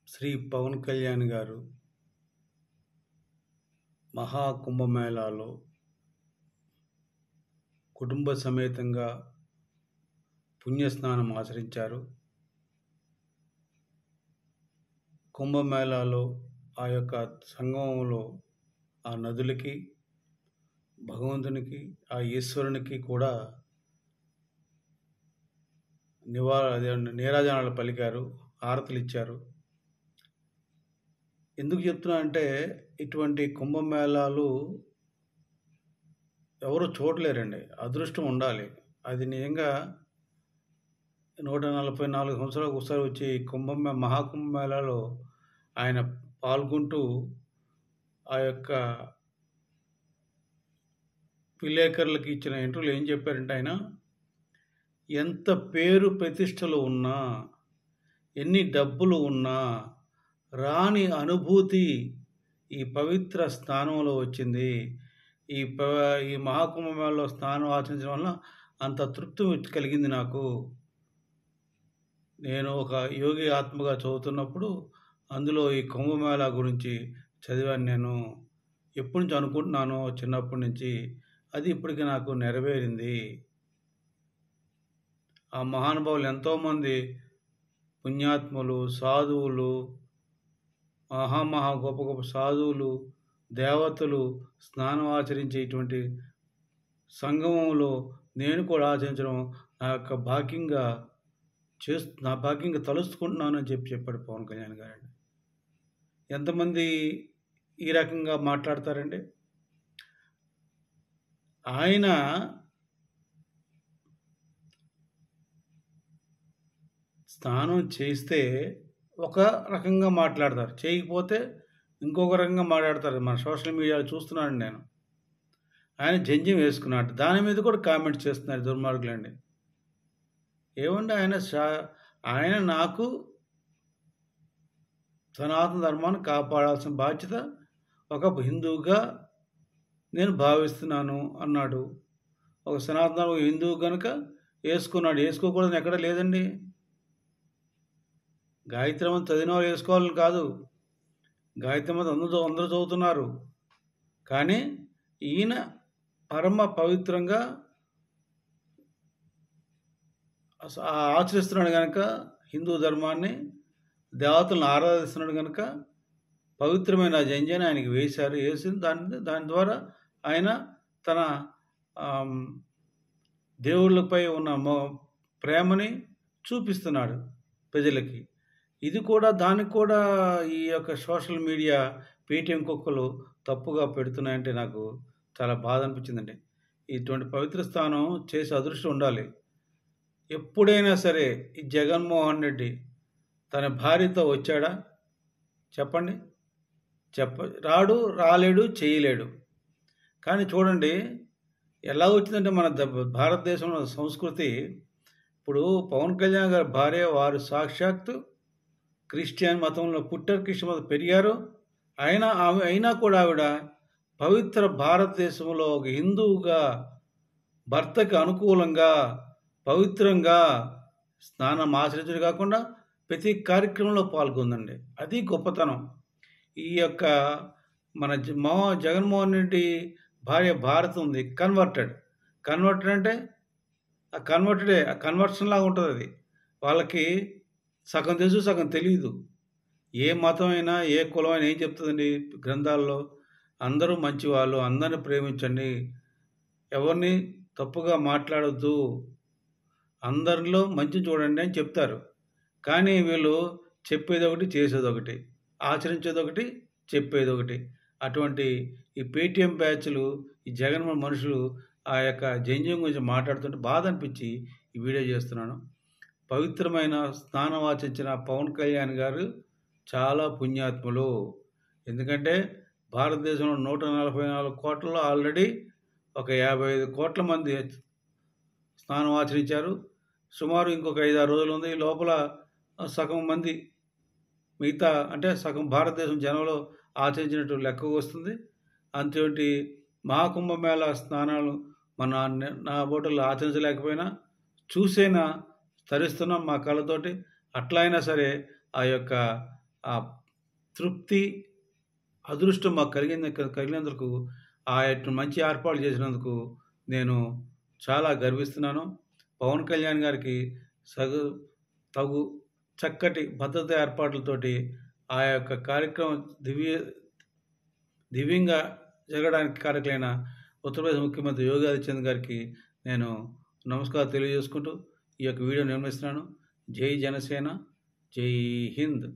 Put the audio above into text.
శ్రీ పవన్ కళ్యాణ్ గారు మహాకుంభమేళాలో కుటుంబ సమేతంగా పుణ్యస్నానం ఆచరించారు. కుంభమేళాలో ఆ యొక్క సంగమంలో ఆ నదులకి, భగవంతునికి, ఆ ఈశ్వరునికి కూడా నీరాజనాలు పలికారు, హారతులు ఇచ్చారు. ఎందుకు చెప్తున్నా అంటే ఇటువంటి కుంభమేళాలు ఎవరు చూడలేరండి. అదృష్టం ఉండాలి. అది నిజంగా 144 సంవత్సరాలకు ఒకసారి వచ్చే మహాకుంభమేళాలో ఆయన పాల్గొంటూ ఆ యొక్క విలేకరులకు ఇచ్చిన ఇంటర్వ్యూలో ఏం చెప్పారంటే ఆయన, ఎంత పేరు ప్రతిష్టలు ఉన్నా, ఎన్ని డబ్బులు ఉన్నా రాని అనుభూతి ఈ పవిత్ర స్థానంలో వచ్చింది. ఈ మహాకుంభమేళాలో స్నానం ఆచరించడం వల్ల అంత తృప్తి కలిగింది నాకు. నేను ఒక యోగి ఆత్మగా చదువుతున్నప్పుడు అందులో ఈ కుంభమేళా గురించి చదివాను. నేను ఎప్పటి నుంచి అనుకుంటున్నానో చిన్నప్పటి నుంచి, అది ఇప్పటికి నాకు నెరవేరింది. ఆ మహానుభావులు ఎంతోమంది పుణ్యాత్ములు, సాధువులు, గొప్ప గొప్ప సాధువులు, దేవతలు స్నానం ఆచరించేటువంటి సంగమంలో నేను కూడా ఆచరించడం నా భాగ్యంగా తలుచుకుంటున్నాను అని చెప్పాడు పవన్ కళ్యాణ్ గారండి. ఎంతమంది ఈ రకంగా మాట్లాడతారండి? ఆయన స్నానం చేస్తే ఒక రకంగా మాట్లాడతారు, చేయకపోతే ఇంకొక రకంగా మాట్లాడతారు. మన సోషల్ మీడియాలో చూస్తున్నాను నేను. ఆయన జంజం వేసుకున్నాడు, దాని మీద కూడా కామెంట్స్ చేస్తున్నారు దుర్మార్గులండి. ఏమండి, ఆయన నాకు సనాతన ధర్మాన్ని కాపాడాల్సిన బాధ్యత ఒక హిందువుగా నేను భావిస్తున్నాను అన్నాడు. ఒక సనాతన హిందువు కనుక వేసుకున్నాడు, వేసుకోకూడదని ఎక్కడ లేదండి. గాయత్రి మంత్రం చదివిన వాళ్ళు వేసుకోవాలని కాదు, గాయత్రి మంత్రం అందరూ చదువుతున్నారు. కానీ ఈయన పరమ పవిత్రంగా ఆచరిస్తున్నాడు కనుక, హిందూ ధర్మాన్ని, దేవతలను ఆరాధిస్తున్నాడు కనుక పవిత్రమైన జంజాన్ని ఆయనకి వేసి దాని ద్వారా ఆయన తన దేవుళ్ళపై ఉన్న ప్రేమని చూపిస్తున్నాడు ప్రజలకి. దానికి కూడా ఈ యొక్క సోషల్ మీడియా పేటీఎం కుక్కలు తప్పుగా పెడుతున్నాయంటే నాకు చాలా బాధ అనిపించిందండి. ఇటువంటి పవిత్ర స్థానం చేసే అదృష్టం ఉండాలి. ఎప్పుడైనా సరే ఈ జగన్మోహన్ రెడ్డి తన భార్యతో వచ్చాడా చెప్పండి? రాలేడు, చేయలేడు. కానీ చూడండి ఎలా వచ్చిందంటే మన భారతదేశంలో సంస్కృతి. ఇప్పుడు పవన్ కళ్యాణ్ గారి భార్య, వారు సాక్షాత్తు క్రిస్టియన్ మతంలో పుట్టారు, క్రిస్టియన్ మతం పెరిగారు. అయినా కూడా ఆవిడ పవిత్ర భారతదేశంలో ఒక హిందువుగా భర్తకి అనుకూలంగా పవిత్రంగా స్నానం ఆచరించడం కాకుండా ప్రతి కార్యక్రమంలో పాల్గొందండి. అది గొప్పతనం. ఈ యొక్క మన జగన్మోహన్ రెడ్డి భార్య భారత్ ఉంది, కన్వర్టెడ్ అంటే ఆ కన్వర్షన్ లాగా ఉంటుంది. అది వాళ్ళకి సగం తెలుసు, సగం తెలియదు. ఏ మతం అయినా, ఏ కులం అయినా ఏం చెప్తుందండి గ్రంథాల్లో? అందరూ మంచివాళ్ళు, అందరిని ప్రేమించండి, ఎవరిని తప్పుగా మాట్లాడొద్దు, అందరిలో మంచి చూడండి అని చెప్తారు. కానీ వీళ్ళు చెప్పేది ఒకటి, చేసేది ఒకటి, ఆచరించేది ఒకటి, చెప్పేది ఒకటి. అటువంటి ఈ పేటీఎం బ్యాచ్లు, ఈ జగన్మోహన్ మనుషులు ఆ యొక్క జంజం గురించి మాట్లాడుతుంటే బాధ అనిపించి ఈ వీడియో చేస్తున్నాను. పవిత్రమైన స్నానం ఆచరించిన పవన్ కళ్యాణ్ గారు చాలా పుణ్యాత్ములు. ఎందుకంటే భారతదేశంలో 144 కోట్లలో ఆల్రెడీ ఒక 55 కోట్ల మంది స్నానం ఆచరించారు. సుమారు ఇంకొక 5-6 రోజులు ఉంది. ఈ లోపల సగం మంది, మిగతా అంటే సగం భారతదేశం జనంలో ఆచరించినట్టు లెక్క వస్తుంది. అంతేంటి మహాకుంభమేళా స్నానాలు నా బోటల్లో ఆచరించలేకపోయినా చూసేనా తరిస్తున్నాం మా కళ్ళతోటి. అట్లా అయినా సరే ఆ యొక్క ఆ తృప్తి, అదృష్టం మాకు కలిగినందుకు మంచి ఏర్పాట్లు చేసినందుకు నేను చాలా గర్విస్తున్నాను. పవన్ కళ్యాణ్ గారికి సగు తగు చక్కటి భద్రత ఏర్పాట్లతోటి ఆ యొక్క కార్యక్రమం దివ్యంగా జరగడానికి కారకులైన ఉత్తరప్రదేశ్ ముఖ్యమంత్రి యోగి ఆదిత్యనాథ్ గారికి నేను నమస్కారం తెలియజేసుకుంటూ ఈ యొక్క వీడియో నిర్మిస్తున్నాను. జై జనసేన, జై హింద్.